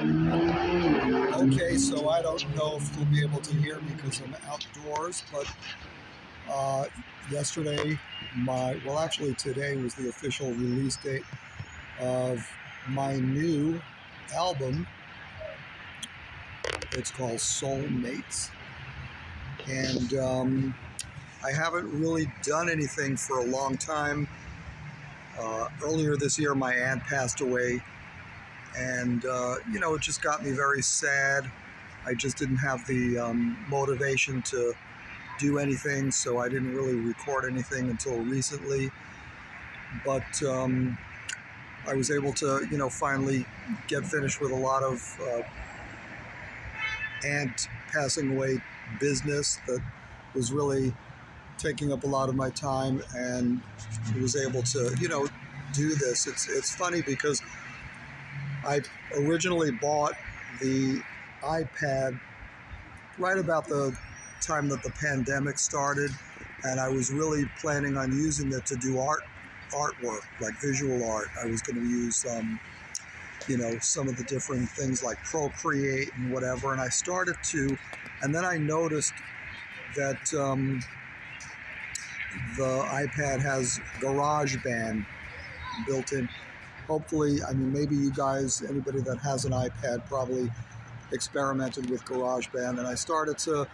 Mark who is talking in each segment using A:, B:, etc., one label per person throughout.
A: Okay, so I don't know if you'll be able to hear me because I'm outdoors, but uh, yesterday, actually today was the official release date of my new album. It's called Soulmates, and I haven't really done anything for a long time. Earlier this year, my aunt passed away, and it just got me very sad. I just didn't have the motivation to do anything, so I didn't really record anything until recently. But I was able to, finally get finished with a lot of aunt passing away business that was really taking up a lot of my time, and was able to, do this. It's funny because I originally bought the iPad right about the time that the pandemic started, and I was really planning on using it to do artwork, like visual art. I was going to use some of the different things like Procreate and whatever, and I started to, and then I noticed that the iPad has GarageBand built in. Hopefully, maybe you guys, anybody that has an iPad probably experimented with GarageBand, and I started to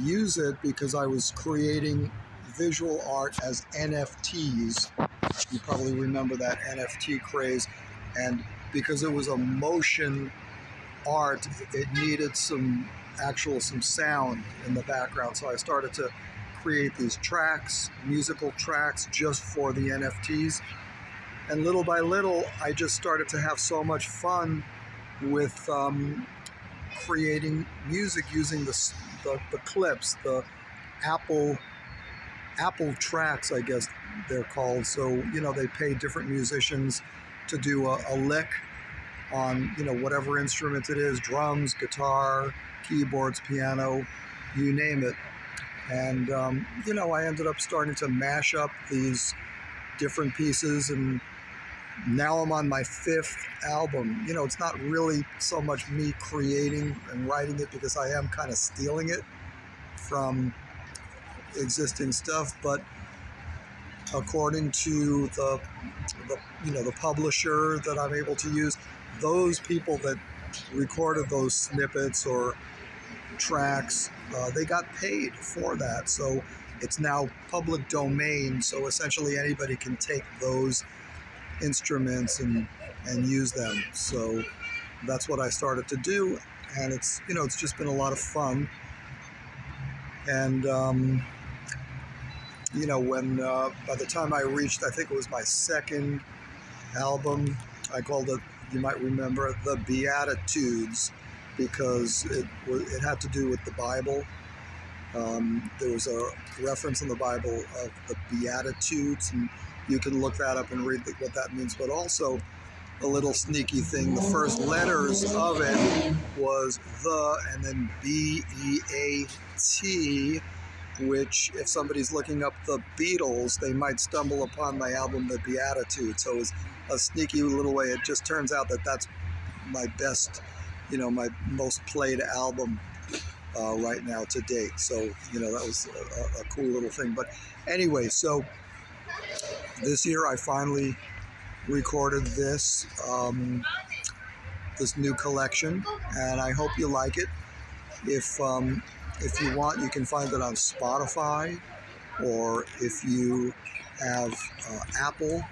A: use it because I was creating visual art as NFTs. You probably remember that NFT craze, and because it was a motion art, it needed some sound in the background. So I started to create these tracks, musical tracks, just for the NFTs. And little by little, I just started to have so much fun with creating music using the clips, the Apple tracks, I guess they're called. So, they pay different musicians to do a lick on, whatever instrument it is, drums, guitar, keyboards, piano, you name it. And, I ended up starting to mash up these different pieces, and now I'm on my 5th album. It's not really so much me creating and writing it, because I am kind of stealing it from existing stuff, but according to the publisher that I'm able to use, those people that recorded those snippets or tracks, they got paid for that. So it's now public domain, so essentially anybody can take those instruments and use them. So that's what I started to do, and it's just been a lot of fun. And when by the time I reached, I think it was my 2nd album, I called it, you might remember, the Beatitudes, because it had to do with the Bible. There was a reference in the Bible of the Beatitudes, and you can look that up and read what that means. But also, a little sneaky thing, the first letters of it was the, and then B-E-A-T, which, if somebody's looking up the Beatles, they might stumble upon my album, The Beatitudes. So it was a sneaky little way. It just turns out that that's my best, my most played album right now to date. So, that was a cool little thing. But anyway, so this year I finally recorded this new collection, and I hope you like it. If you want, you can find it on Spotify, or if you have Apple,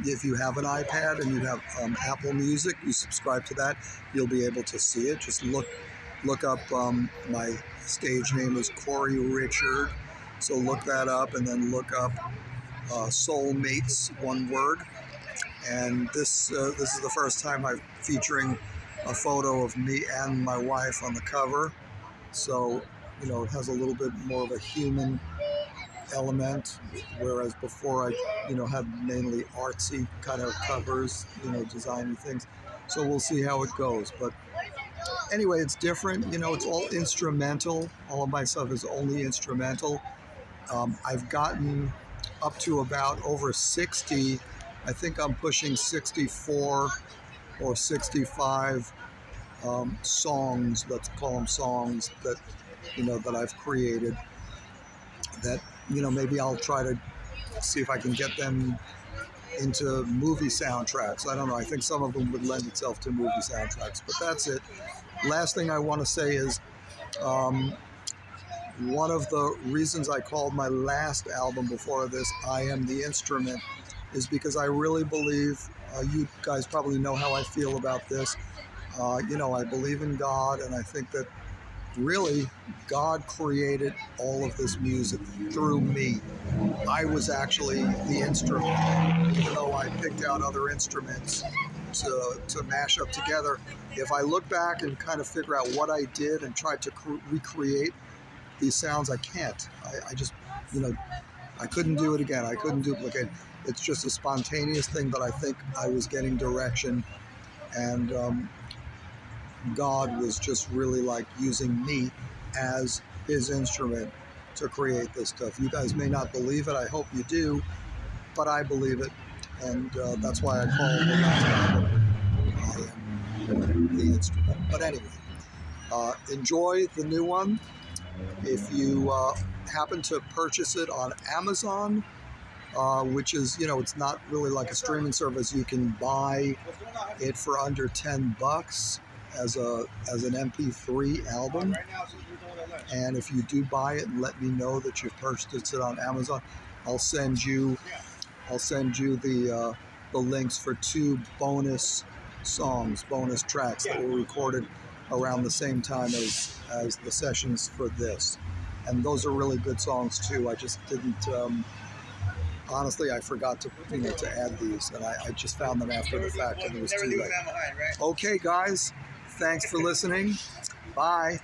A: if you have an iPad and you have Apple Music, you subscribe to that, you'll be able to see it. Just look up, my stage name is Corey Richard, so look that up, and then look up Soulmates, one word. And this is the first time I'm featuring a photo of me and my wife on the cover. So, it has a little bit more of a human element, whereas before I, had mainly artsy kind of covers, designy things. So we'll see how it goes. But anyway, it's different. It's all instrumental. All of my stuff is only instrumental. I've gotten up to about over 60. I think I'm pushing 64 or 65 songs, let's call them songs, that that I've created, that maybe I'll try to see if I can get them into movie soundtracks. I don't know. I think some of them would lend itself to movie soundtracks, but that's it. Last thing I want to say is um, one of the reasons I called my last album before this I Am the Instrument is because I really believe, you guys probably know how I feel about this. I believe in God, and I think that really God created all of this music through me. I was actually the instrument, even though I picked out other instruments to mash up together. If I look back and kind of figure out what I did and tried to recreate these sounds, I can't. I just, I couldn't do it again. I couldn't duplicate. It's just a spontaneous thing that I think I was getting direction, and God was just really like using me as his instrument to create this stuff. You guys may not believe it. I hope you do, but I believe it, and that's why I call the last album I Am the Instrument. But anyway, enjoy the new one. If you happen to purchase it on Amazon, which is, it's not really like a streaming service, you can buy it for under $10 as an MP3 album. And if you do buy it and let me know that you've purchased it on Amazon, I'll send you the links for 2 bonus songs, bonus tracks that were recorded around the same time as the sessions for this. And those are really good songs too. I just didn't, honestly, I forgot to add these, and I just found them after the fact, and it was too late. Okay, guys, thanks for listening. Bye.